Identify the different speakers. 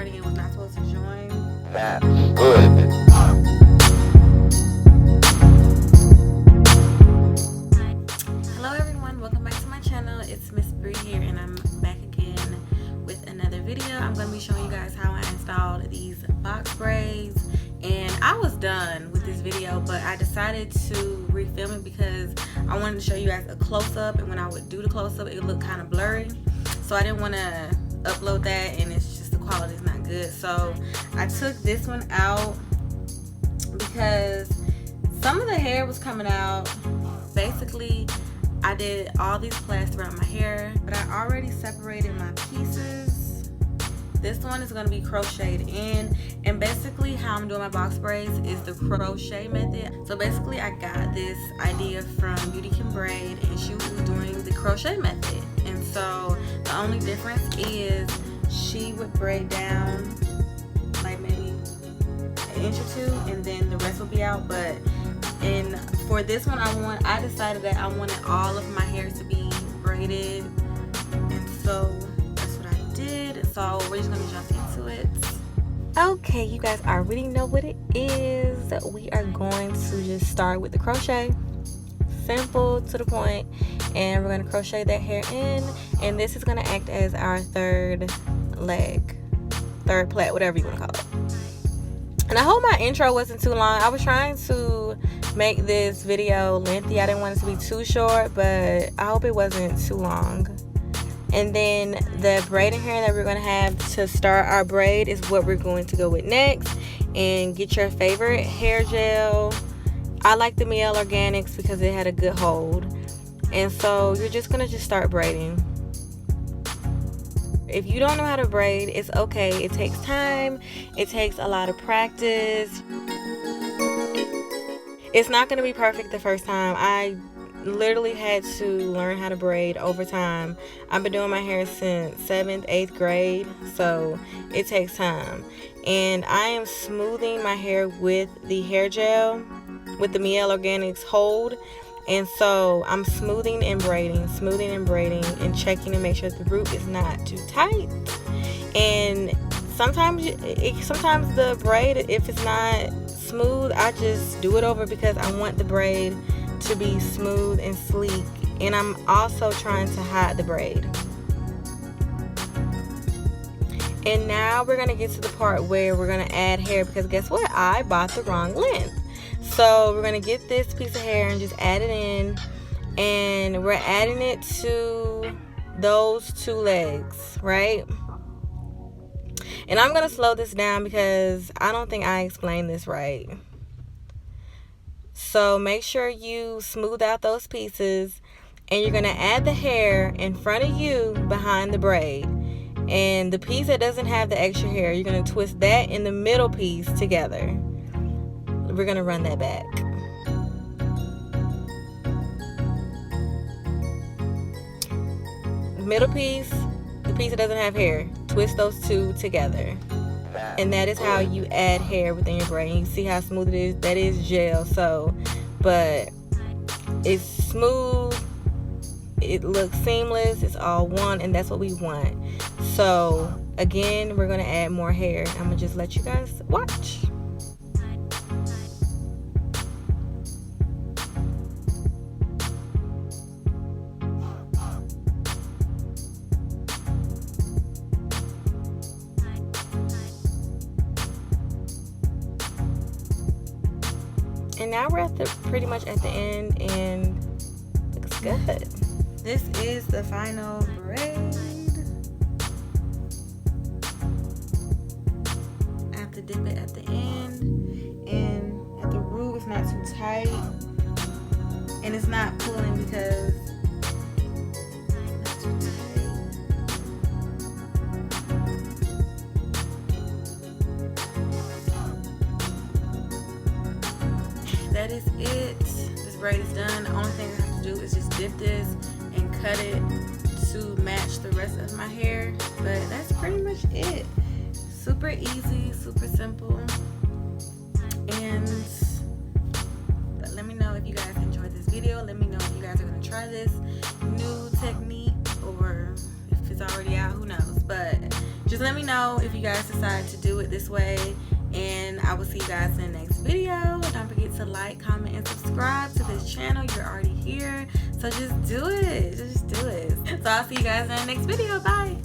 Speaker 1: recording and was not supposed to join.
Speaker 2: That's good.
Speaker 1: Hello everyone, welcome back to my channel. It's Miss Bree here and I'm back again with another video. I'm going to be showing you guys how I installed these box braids, and I was done with this video, but I decided to refilm it because I wanted to show you guys a close-up, and when I would do the close-up it looked kind of blurry, so I didn't want to upload that and it's just the quality is not good. So I took this one out because some of the hair was coming out. Basically I did all these plaits around my hair, but I already separated my pieces. This one is going to be crocheted in, and basically how I'm doing my box braids is the crochet method. So basically I got this idea from Pyt.brii, and she was doing the crochet method, and so the only difference is she would braid down like maybe an inch or two and then the rest will be out. But for this one I decided that I wanted all of my hair to be braided, and so that's what I did. So we're just gonna jump into it. Okay, you guys already know what it is. We are going to just start with the crochet, simple to the point, and we're going to crochet that hair in, and this is going to act as our third leg, third plait, whatever you want to call it. And I hope my intro wasn't too long. I was trying to make this video lengthy. I didn't want it to be too short, but I hope it wasn't too long. And then the braiding hair that we're going to have to start our braid is what we're going to go with next. And get your favorite hair gel. I like the Miel Organics because it had a good hold. And so you're just going to just start braiding. If you don't know how to braid, it's okay. It takes time. It takes a lot of practice. It's not going to be perfect the first time. I literally had to learn how to braid over time. I've been doing my hair since 7th, 8th grade, so it takes time. And I am smoothing my hair with the hair gel, with the Miel Organics hold. And so I'm smoothing and braiding, and checking to make sure the root is not too tight. And sometimes the braid, if it's not smooth, I just do it over because I want the braid to be smooth and sleek, and I'm also trying to hide the braid. And now we're gonna get to the part where we're gonna add hair, because guess what, I bought the wrong length. So we're gonna get this piece of hair and just add it in, and we're adding it to those two legs, right? And I'm gonna slow this down because I don't think I explained this right. So make sure you smooth out those pieces, and you're going to add the hair in front of you behind the braid. And the piece that doesn't have the extra hair, you're going to twist that in the middle piece together. We're going to run that back. The middle piece, the piece that doesn't have hair, twist those two together. And that is how you add hair within your braid. You see how smooth it is? That is gel. So, but it's smooth. It looks seamless. It's all one, and that's what we want. So, again, we're going to add more hair. I'm going to just let you guys watch. And now we're at pretty much at the end, and it looks good. This is the final braid. I have to dip it at the end, and at the root it's not too tight, and it's not pulling because it's not too tight. That is it. This braid is done. The only thing I have to do is just dip this and cut it to match the rest of my hair. But that's pretty much it. Super easy, super simple. But let me know if you guys enjoyed this video. Let me know if you guys are going to try this new technique, or if it's already out, who knows. But just let me know if you guys decide to do it this way, and I will see you guys in the next video. Don't forget to like, comment, and subscribe to this channel. You're already here, so just do it. Just do it. So I'll see you guys in the next video. Bye.